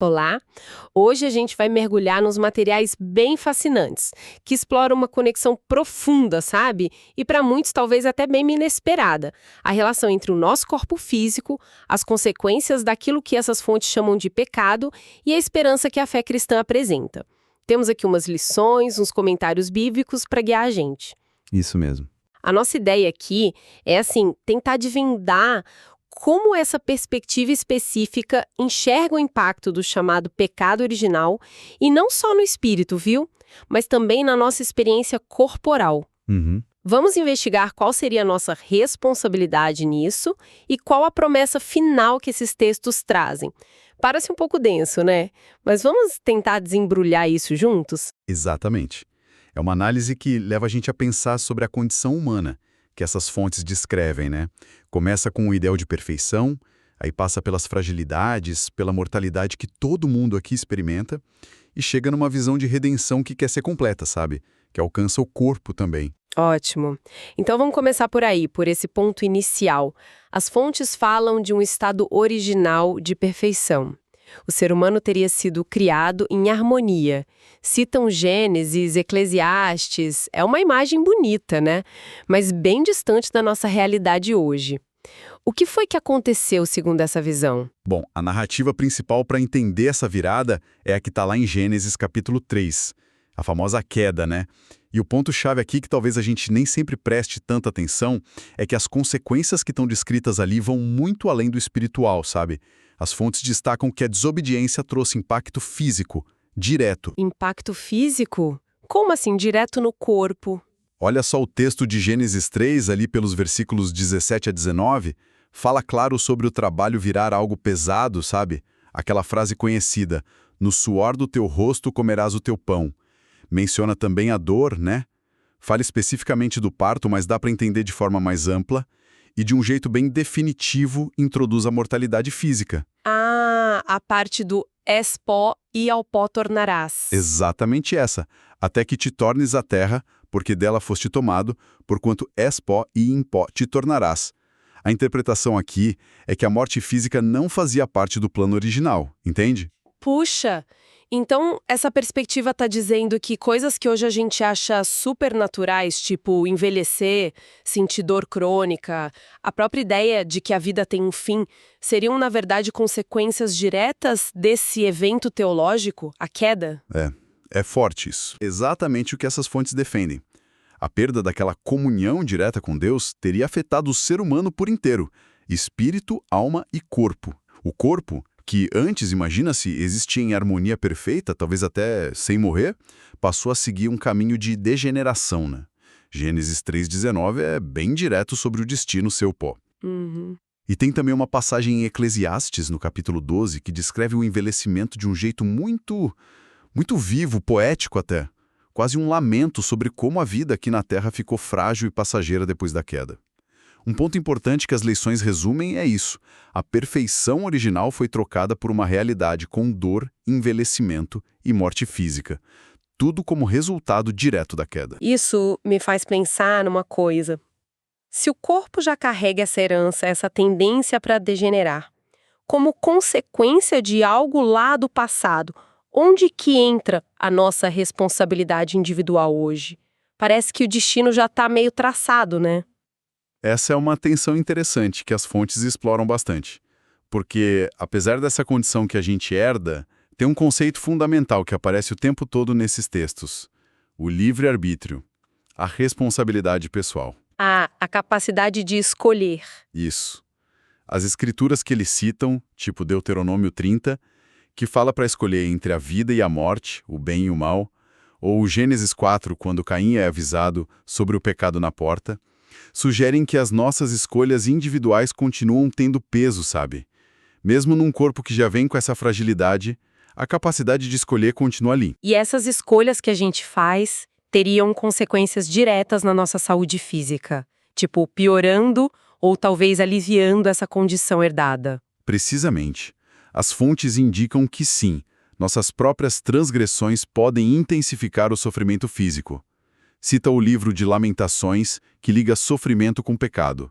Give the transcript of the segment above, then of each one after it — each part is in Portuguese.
Olá! Hoje a gente vai mergulhar nos materiais bem fascinantes, que exploram uma conexão profunda, sabe? E para muitos talvez até bem inesperada. A relação entre o nosso corpo físico, as consequências daquilo que essas fontes chamam de pecado e a esperança que a fé cristã apresenta. Temos aqui umas lições, uns comentários bíblicos para guiar a gente. Isso mesmo. A nossa ideia aqui é, assim, tentar desvendar como essa perspectiva específica enxerga o impacto do chamado pecado original, e não só no espírito, viu? Mas também na nossa experiência corporal. Uhum. Vamos investigar qual seria a nossa responsabilidade nisso e qual a promessa final que esses textos trazem. Parece um pouco denso, né? Mas vamos tentar desembrulhar isso juntos? Exatamente. É uma análise que leva a gente a pensar sobre a condição humana que essas fontes descrevem, né? Começa com o ideal de perfeição, aí passa pelas fragilidades, pela mortalidade que todo mundo aqui experimenta, e chega numa visão de redenção que quer ser completa, sabe? Que alcança o corpo também. Ótimo. Então vamos começar por aí, por esse ponto inicial. As fontes falam de um estado original de perfeição. O ser humano teria sido criado em harmonia. Citam Gênesis, Eclesiastes, é uma imagem bonita, né? Mas bem distante da nossa realidade hoje. O que foi que aconteceu segundo essa visão? Bom, a narrativa principal para entender essa virada é a que está lá em Gênesis capítulo 3, a famosa queda, né? E o ponto-chave aqui, que talvez a gente nem sempre preste tanta atenção, é que as consequências que estão descritas ali vão muito além do espiritual, sabe? As fontes destacam que a desobediência trouxe impacto físico, direto. Impacto físico? Como assim, direto no corpo? Olha só o texto de Gênesis 3, ali pelos versículos 17 a 19, fala claro sobre o trabalho virar algo pesado, sabe? Aquela frase conhecida, no suor do teu rosto comerás o teu pão. Menciona também a dor, né? Fala especificamente do parto, mas dá para entender de forma mais ampla. E de um jeito bem definitivo introduz a mortalidade física. Ah, a parte do és pó e ao pó tornarás. Exatamente essa. Até que te tornes a terra, porque dela foste tomado, porquanto és pó e em pó te tornarás. A interpretação aqui é que a morte física não fazia parte do plano original, entende? Puxa! Então, essa perspectiva está dizendo que coisas que hoje a gente acha supernaturais, tipo envelhecer, sentir dor crônica, a própria ideia de que a vida tem um fim, seriam, na verdade, consequências diretas desse evento teológico, a queda? É forte isso. Exatamente o que essas fontes defendem. A perda daquela comunhão direta com Deus teria afetado o ser humano por inteiro, espírito, alma e corpo. O corpo, que antes, imagina-se, existia em harmonia perfeita, talvez até sem morrer, passou a seguir um caminho de degeneração, né? Gênesis 3,19 é bem direto sobre o destino seu pó. Uhum. E tem também uma passagem em Eclesiastes, no capítulo 12, que descreve o envelhecimento de um jeito muito vivo, poético até. Quase um lamento sobre como a vida aqui na Terra ficou frágil e passageira depois da queda. Um ponto importante que as lições resumem é isso. A perfeição original foi trocada por uma realidade com dor, envelhecimento e morte física. Tudo como resultado direto da queda. Isso me faz pensar numa coisa. Se o corpo já carrega essa herança, essa tendência para degenerar, como consequência de algo lá do passado, onde que entra a nossa responsabilidade individual hoje? Parece que o destino já está meio traçado, né? Essa é uma tensão interessante que as fontes exploram bastante. Porque, apesar dessa condição que a gente herda, tem um conceito fundamental que aparece o tempo todo nesses textos: o livre-arbítrio, a responsabilidade pessoal. Ah, a capacidade de escolher. Isso. As escrituras que eles citam, tipo Deuteronômio 30, que fala para escolher entre a vida e a morte, o bem e o mal, ou Gênesis 4, quando Caim é avisado sobre o pecado na porta, sugerem que as nossas escolhas individuais continuam tendo peso, sabe? Mesmo num corpo que já vem com essa fragilidade, a capacidade de escolher continua ali. E essas escolhas que a gente faz teriam consequências diretas na nossa saúde física, tipo piorando ou talvez aliviando essa condição herdada. Precisamente. As fontes indicam que sim, nossas próprias transgressões podem intensificar o sofrimento físico. Cita o livro de Lamentações, que liga sofrimento com pecado.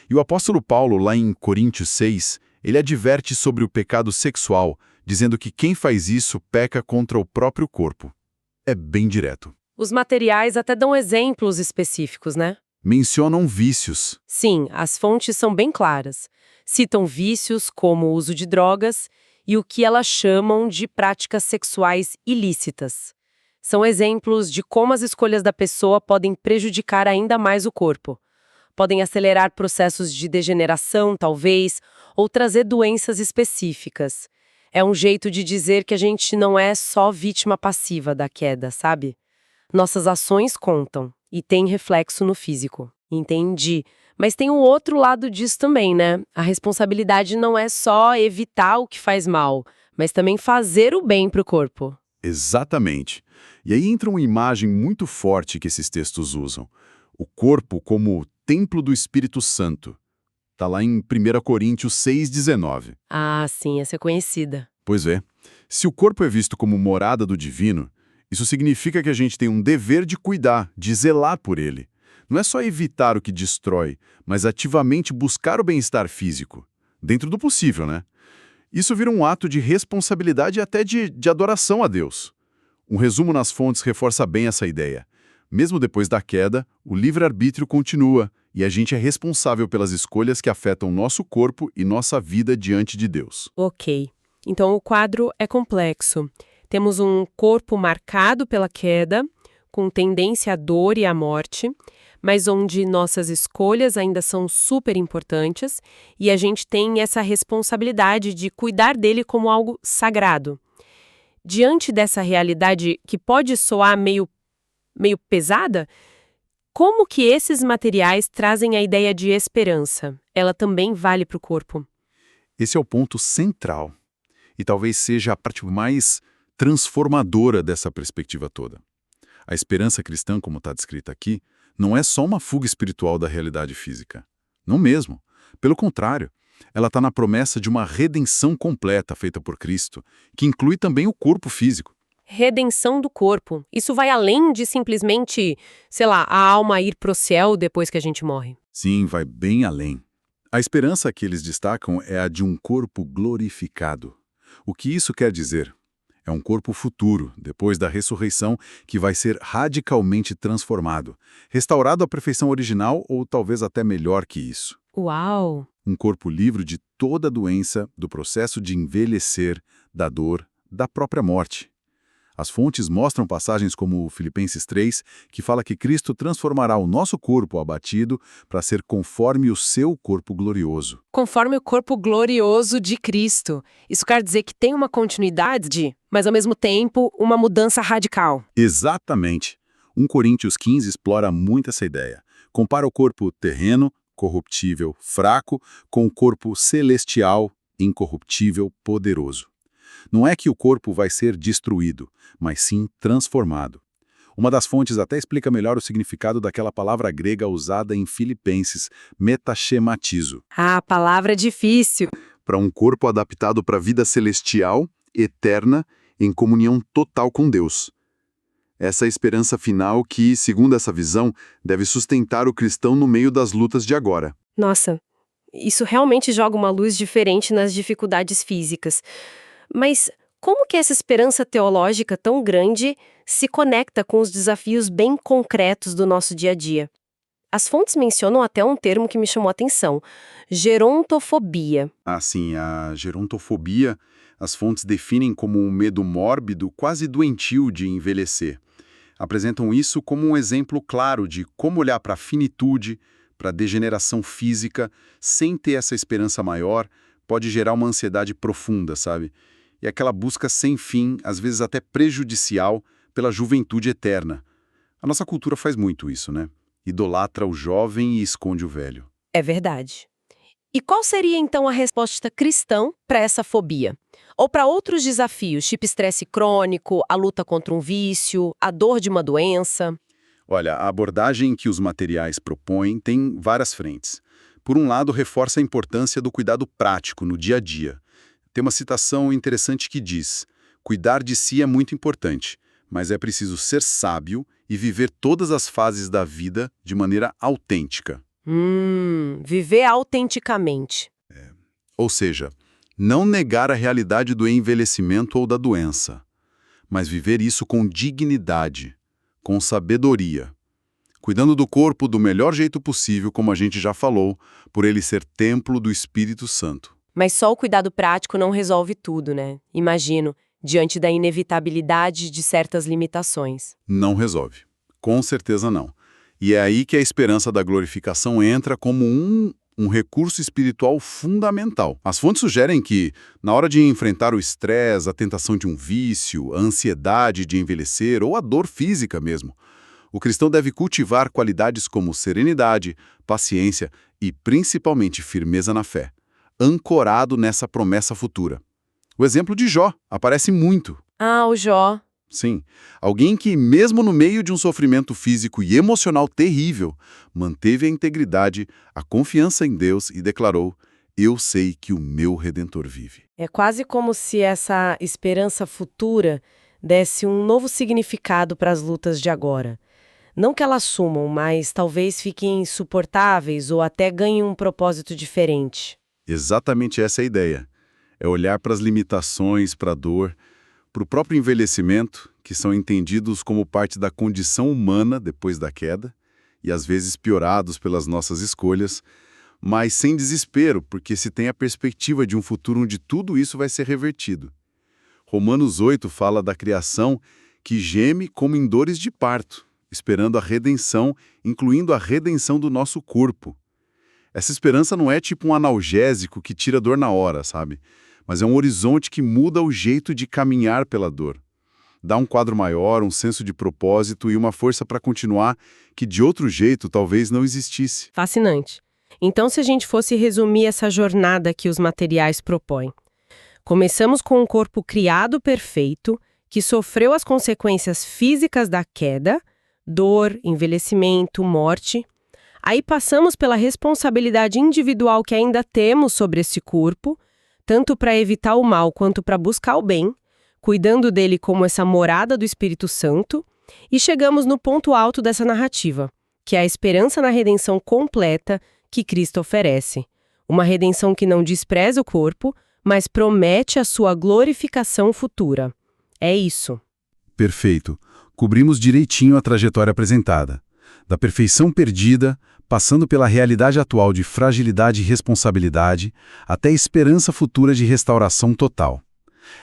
E o apóstolo Paulo, lá em Coríntios 6, ele adverte sobre o pecado sexual, dizendo que quem faz isso peca contra o próprio corpo. É bem direto. Os materiais até dão exemplos específicos, né? Mencionam vícios. Sim, as fontes são bem claras. Citam vícios como o uso de drogas e o que elas chamam de práticas sexuais ilícitas. São exemplos de como as escolhas da pessoa podem prejudicar ainda mais o corpo. Podem acelerar processos de degeneração, talvez, ou trazer doenças específicas. É um jeito de dizer que a gente não é só vítima passiva da queda, sabe? Nossas ações contam e tem reflexo no físico. Entendi. Mas tem um outro lado disso também, né? A responsabilidade não é só evitar o que faz mal, mas também fazer o bem para o corpo. Exatamente. E aí entra uma imagem muito forte que esses textos usam. O corpo como templo do Espírito Santo. Está lá em 1 Coríntios 6,19. Ah, sim, essa é conhecida. Pois é. Se o corpo é visto como morada do divino, isso significa que a gente tem um dever de cuidar, de zelar por ele. Não é só evitar o que destrói, mas ativamente buscar o bem-estar físico. Dentro do possível, né? Isso vira um ato de responsabilidade e até de adoração a Deus. Um resumo nas fontes reforça bem essa ideia. Mesmo depois da queda, o livre-arbítrio continua e a gente é responsável pelas escolhas que afetam nosso corpo e nossa vida diante de Deus. Ok. Então o quadro é complexo. Temos um corpo marcado pela queda, com tendência à dor e à morte, mas onde nossas escolhas ainda são super importantes e a gente tem essa responsabilidade de cuidar dele como algo sagrado. Diante dessa realidade que pode soar meio pesada, como que esses materiais trazem a ideia de esperança? Ela também vale para o corpo. Esse é o ponto central e talvez seja a parte mais transformadora dessa perspectiva toda. A esperança cristã, como está descrita aqui, não é só uma fuga espiritual da realidade física. Não mesmo. Pelo contrário, ela está na promessa de uma redenção completa feita por Cristo, que inclui também o corpo físico. Redenção do corpo. Isso vai além de simplesmente, sei lá, a alma ir pro céu depois que a gente morre. Sim, vai bem além. A esperança que eles destacam é a de um corpo glorificado. O que isso quer dizer? É um corpo futuro, depois da ressurreição, que vai ser radicalmente transformado, restaurado à perfeição original ou talvez até melhor que isso. Uau! Um corpo livre de toda doença, do processo de envelhecer, da dor, da própria morte. As fontes mostram passagens como Filipenses 3, que fala que Cristo transformará o nosso corpo abatido para ser conforme o seu corpo glorioso. Conforme o corpo glorioso de Cristo. Isso quer dizer que tem uma continuidade, mas ao mesmo tempo uma mudança radical. Exatamente. 1 Coríntios 15 explora muito essa ideia. Compara o corpo terreno, corruptível, fraco, com o corpo celestial, incorruptível, poderoso. Não é que o corpo vai ser destruído, mas sim transformado. Uma das fontes até explica melhor o significado daquela palavra grega usada em Filipenses, metaschematizo. Ah, palavra difícil. Para um corpo adaptado para a vida celestial, eterna, em comunhão total com Deus. Essa esperança final que, segundo essa visão, deve sustentar o cristão no meio das lutas de agora. Nossa, isso realmente joga uma luz diferente nas dificuldades físicas. Mas como que essa esperança teológica tão grande se conecta com os desafios bem concretos do nosso dia a dia? As fontes mencionam até um termo que me chamou a atenção: gerontofobia. Assim, a gerontofobia, as fontes definem como um medo mórbido, quase doentio de envelhecer. Apresentam isso como um exemplo claro de como olhar para a finitude, para a degeneração física, sem ter essa esperança maior, pode gerar uma ansiedade profunda, sabe? E aquela busca sem fim, às vezes até prejudicial, pela juventude eterna. A nossa cultura faz muito isso, né? Idolatra o jovem e esconde o velho. É verdade. E qual seria então a resposta cristã para essa fobia? Ou para outros desafios, tipo estresse crônico, a luta contra um vício, a dor de uma doença? Olha, a abordagem que os materiais propõem tem várias frentes. Por um lado, reforça a importância do cuidado prático no dia a dia. Tem uma citação interessante que diz: cuidar de si é muito importante, mas é preciso ser sábio e viver todas as fases da vida de maneira autêntica. Viver autenticamente. Ou seja, Não negar a realidade do envelhecimento ou da doença, mas viver isso com dignidade, com sabedoria, cuidando do corpo do melhor jeito possível, como a gente já falou, por ele ser templo do Espírito Santo. Mas só o cuidado prático não resolve tudo, né? Imagino, diante da inevitabilidade de certas limitações. Não resolve. Com certeza não. E é aí que a esperança da glorificação entra como um recurso espiritual fundamental. As fontes sugerem que, na hora de enfrentar o estresse, a tentação de um vício, a ansiedade de envelhecer ou a dor física mesmo, o cristão deve cultivar qualidades como serenidade, paciência e, principalmente, firmeza na fé, ancorado nessa promessa futura. O exemplo de Jó aparece muito. Ah, o Jó. Sim, alguém que, mesmo no meio de um sofrimento físico e emocional terrível, manteve a integridade, a confiança em Deus e declarou: "Eu sei que o meu Redentor vive." É quase como se essa esperança futura desse um novo significado para as lutas de agora. Não que elas sumam, mas talvez fiquem insuportáveis ou até ganhem um propósito diferente. Exatamente essa é a ideia. É olhar para as limitações, para a dor, para o próprio envelhecimento, que são entendidos como parte da condição humana depois da queda, e às vezes piorados pelas nossas escolhas, mas sem desespero, porque se tem a perspectiva de um futuro onde tudo isso vai ser revertido. Romanos 8 fala da criação que geme como em dores de parto, esperando a redenção, incluindo a redenção do nosso corpo. Essa esperança não é tipo um analgésico que tira dor na hora, sabe? Mas é um horizonte que muda o jeito de caminhar pela dor. Dá um quadro maior, um senso de propósito e uma força para continuar que de outro jeito talvez não existisse. Fascinante. Então, se a gente fosse resumir essa jornada que os materiais propõem. Começamos com um corpo criado perfeito, que sofreu as consequências físicas da queda, dor, envelhecimento, morte. Aí passamos pela responsabilidade individual que ainda temos sobre esse corpo, tanto para evitar o mal quanto para buscar o bem, cuidando dele como essa morada do Espírito Santo, e chegamos no ponto alto dessa narrativa, que é a esperança na redenção completa que Cristo oferece. Uma redenção que não despreza o corpo, mas promete a sua glorificação futura. É isso. Perfeito. Cobrimos direitinho a trajetória apresentada. Da perfeição perdida, passando pela realidade atual de fragilidade e responsabilidade, até a esperança futura de restauração total.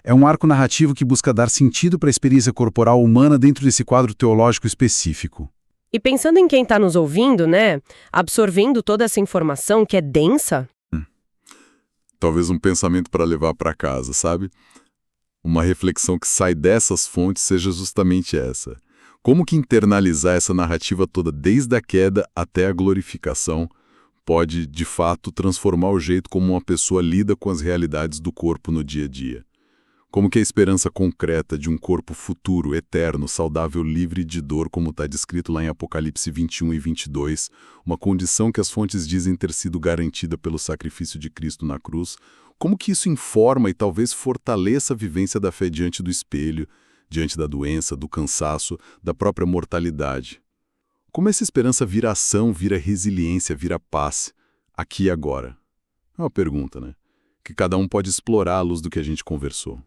É um arco narrativo que busca dar sentido para a experiência corporal humana dentro desse quadro teológico específico. E pensando em quem está nos ouvindo, né? Absorvendo toda essa informação que é densa. Talvez um pensamento para levar para casa, sabe? Uma reflexão que sai dessas fontes seja justamente essa. Como que internalizar essa narrativa toda desde a queda até a glorificação pode, de fato, transformar o jeito como uma pessoa lida com as realidades do corpo no dia a dia? Como que a esperança concreta de um corpo futuro, eterno, saudável, livre de dor, como está descrito lá em Apocalipse 21 e 22, uma condição que as fontes dizem ter sido garantida pelo sacrifício de Cristo na cruz, como que isso informa e talvez fortaleça a vivência da fé diante do espelho, diante da doença, do cansaço, da própria mortalidade? Como essa esperança vira ação, vira resiliência, vira paz, aqui e agora? É uma pergunta, né? Que cada um pode explorar à luz do que a gente conversou.